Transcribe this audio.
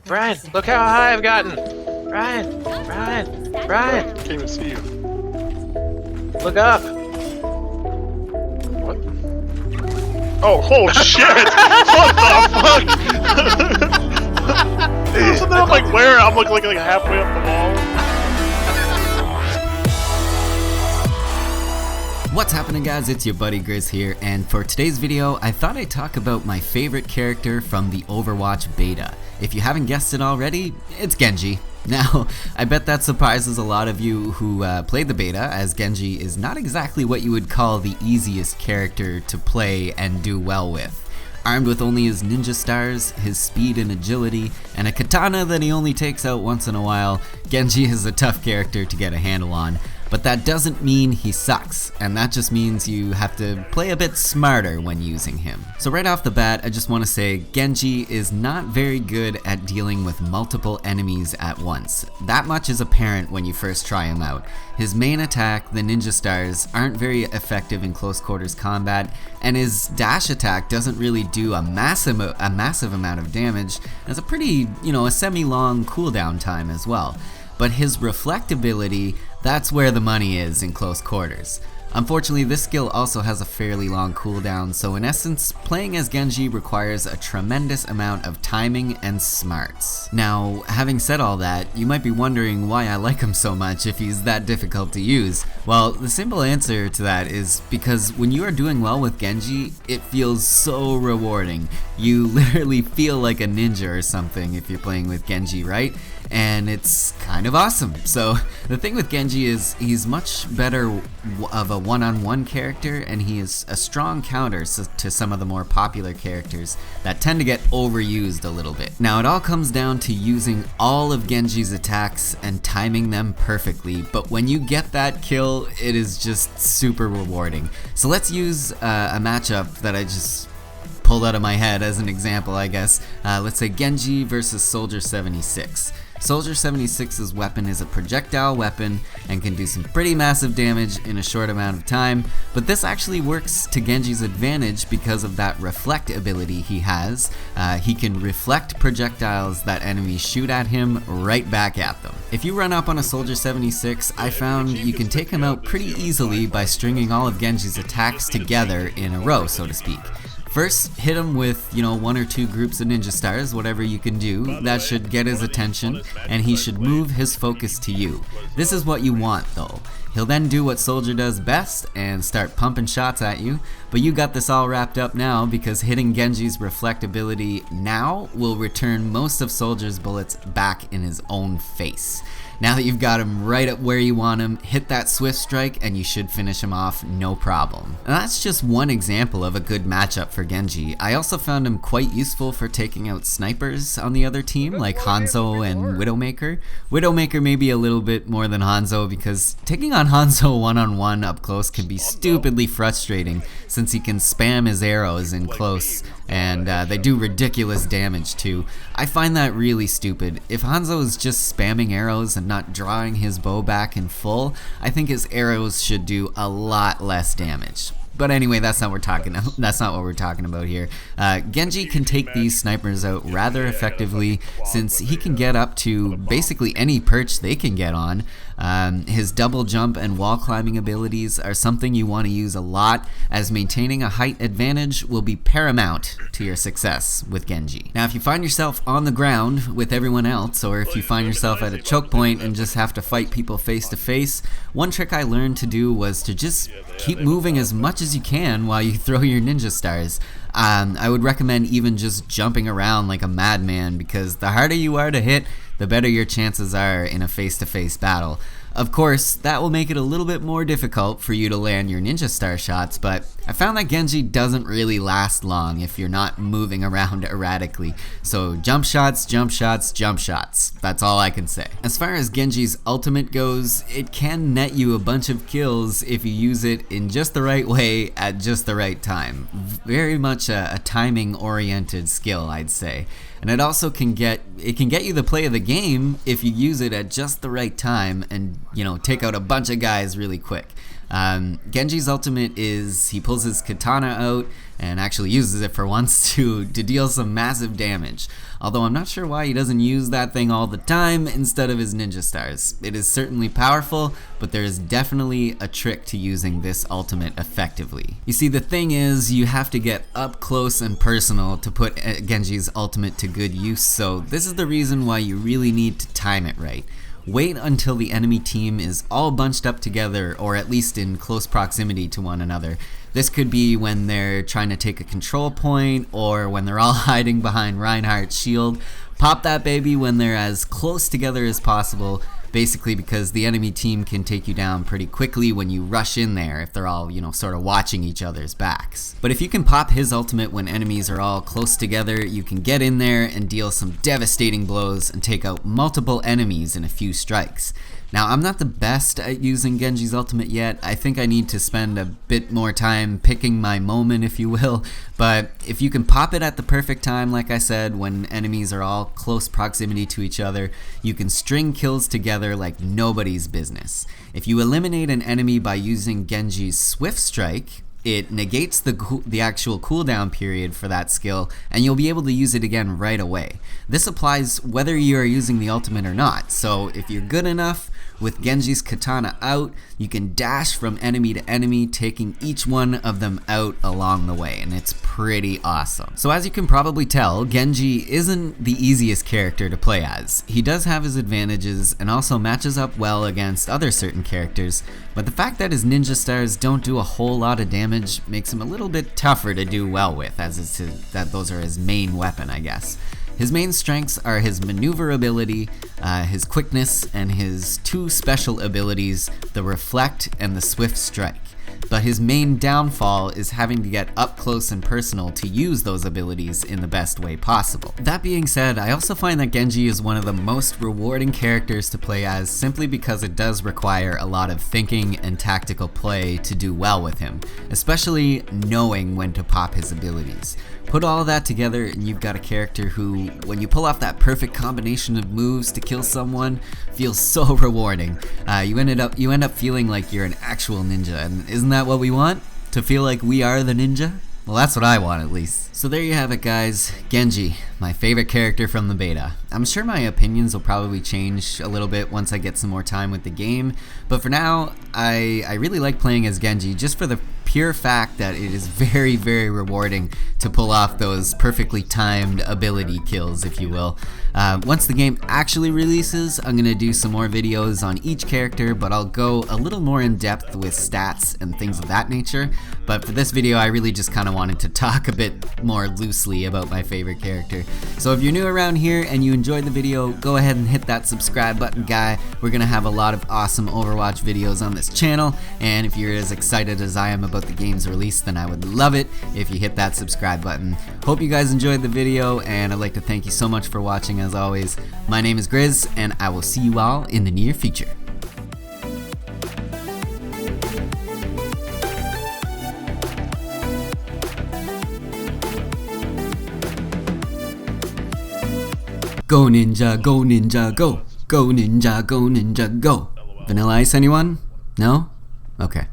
Brian, look how high I've gotten! Brian! Can't even see you. Look up! What? Oh shit! What the fuck? Isn't that like where I'm like halfway up the wall? What's happening, guys? It's your buddy Grizz here, and for today's video I thought I'd talk about my favorite character from the Overwatch beta. If you haven't guessed it already, it's Genji. Now, I bet that surprises a lot of you who played the beta, as Genji is not exactly what you would call the easiest character to play and do well with. Armed with only his ninja stars, his speed and agility, and a katana that he only takes out once in a while, Genji is a tough character to get a handle on. But that doesn't mean he sucks, and that just means you have to play a bit smarter when using him. So right off the bat, I just want to say Genji is not very good at dealing with multiple enemies at once. That much is apparent when you first try him out. His main attack, the ninja stars, aren't very effective in close quarters combat, and his dash attack doesn't really do a massive amount of damage. Has a pretty, a semi-long cooldown time as well. But his reflectability, that's where the money is in close quarters. Unfortunately, this skill also has a fairly long cooldown, so in essence, playing as Genji requires a tremendous amount of timing and smarts. Now, having said all that, you might be wondering why I like him so much if he's that difficult to use. Well, the simple answer to that is because when you are doing well with Genji, it feels so rewarding. You literally feel like a ninja or something if you're playing with Genji, right? And it's kind of awesome. So the thing with Genji is he's much better of a one-on-one character, and he is a strong counter to some of the more popular characters that tend to get overused a little bit. Now, it all comes down to using all of Genji's attacks and timing them perfectly, but when you get that kill, it is just super rewarding. So let's use a matchup that I just pulled out of my head as an example, I guess. Let's say Genji versus Soldier 76. Soldier 76's weapon is a projectile weapon and can do some pretty massive damage in a short amount of time, but this actually works to Genji's advantage because of that reflect ability he has. He can reflect projectiles that enemies shoot at him right back at them. If you run up on a Soldier 76, I found you can take him out pretty easily by stringing all of Genji's attacks together in a row, so to speak. First, hit him with, one or two groups of ninja stars, whatever you can do. That should get his attention, and he should move his focus to you. This is what you want, though. He'll then do what Soldier does best and start pumping shots at you, but you got this all wrapped up now because hitting Genji's reflectability now will return most of Soldier's bullets back in his own face. Now that you've got him right up where you want him, hit that swift strike and you should finish him off no problem. And that's just one example of a good matchup for Genji. I also found him quite useful for taking out snipers on the other team, like Hanzo and Widowmaker. Widowmaker may be a little bit more than Hanzo because taking on Hanzo one-on-one up close can be stupidly frustrating since he can spam his arrows in close, and they do ridiculous damage too. I find that really stupid. If Hanzo is just spamming arrows and not drawing his bow back in full, I think his arrows should do a lot less damage. But anyway, that's not what we're talking about here. Genji can take these snipers out rather effectively since he can get up to basically any perch they can get on. His double jump and wall climbing abilities are something you want to use a lot, as maintaining a height advantage will be paramount to your success with Genji. Now, if you find yourself on the ground with everyone else, or if you find yourself at a choke point and just have to fight people face to face, one trick I learned to do was to just keep moving as much as you can while you throw your ninja stars. I would recommend even just jumping around like a madman, because the harder you are to hit, the better your chances are in a face-to-face battle. Of course, that will make it a little bit more difficult for you to land your ninja star shots, but I found that Genji doesn't really last long if you're not moving around erratically. So jump shots, jump shots, jump shots. That's all I can say. As far as Genji's ultimate goes, it can net you a bunch of kills if you use it in just the right way at just the right time. Very much a timing-oriented skill, I'd say. And it also can get you the play of the game if you use it at just the right time and, take out a bunch of guys really quick. Genji's ultimate is he pulls his katana out and actually uses it for once to deal some massive damage. Although I'm not sure why he doesn't use that thing all the time instead of his ninja stars. It is certainly powerful, but there is definitely a trick to using this ultimate effectively. You see, the thing is, you have to get up close and personal to put Genji's ultimate to good use, so this is the reason why you really need to time it right. Wait until the enemy team is all bunched up together, or at least in close proximity to one another. This could be when they're trying to take a control point, or when they're all hiding behind Reinhardt's shield. Pop that baby when they're as close together as possible, basically because the enemy team can take you down pretty quickly when you rush in there if they're all, sort of watching each other's backs. But if you can pop his ultimate when enemies are all close together, you can get in there and deal some devastating blows and take out multiple enemies in a few strikes. Now, I'm not the best at using Genji's ultimate yet. I think I need to spend a bit more time picking my moment, if you will. But if you can pop it at the perfect time, like I said, when enemies are all close proximity to each other, you can string kills together like nobody's business. If you eliminate an enemy by using Genji's Swift Strike, it negates the actual cooldown period for that skill, and you'll be able to use it again right away. This applies whether you are using the ultimate or not, so if you're good enough with Genji's katana out, you can dash from enemy to enemy, taking each one of them out along the way, and it's pretty awesome. So as you can probably tell, Genji isn't the easiest character to play as. He does have his advantages and also matches up well against other certain characters, but the fact that his ninja stars don't do a whole lot of damage makes him a little bit tougher to do well with, as those are his main weapon, I guess. His main strengths are his maneuverability, his quickness, and his two special abilities, the Reflect and the Swift Strike. But his main downfall is having to get up close and personal to use those abilities in the best way possible. That being said, I also find that Genji is one of the most rewarding characters to play as simply because it does require a lot of thinking and tactical play to do well with him, especially knowing when to pop his abilities. Put all of that together and you've got a character who, when you pull off that perfect combination of moves to kill someone, feels so rewarding. You end up feeling like you're an actual ninja, and isn't that what we want? To feel like we are the ninja? Well, that's what I want, at least. So there you have it, guys. Genji, my favorite character from the beta. I'm sure my opinions will probably change a little bit once I get some more time with the game, but for now, I really like playing as Genji just for the pure fact that it is very, very rewarding to pull off those perfectly timed ability kills, if you will. Once the game actually releases, I'm going to do some more videos on each character, but I'll go a little more in depth with stats and things of that nature. But for this video, I really just kind of wanted to talk a bit more loosely about my favorite character. So if you're new around here and you enjoyed the video, go ahead and hit that subscribe button, guy. We're going to have a lot of awesome Overwatch videos on this channel, and if you're as excited as I am about the game's release, then I would love it if you hit that subscribe button. Hope you guys enjoyed the video, and I'd like to thank you so much for watching as always. My name is Grizz, and I will see you all in the near future. Go ninja, go ninja, go! Go ninja, go ninja, go! Vanilla Ice, anyone? No? Okay.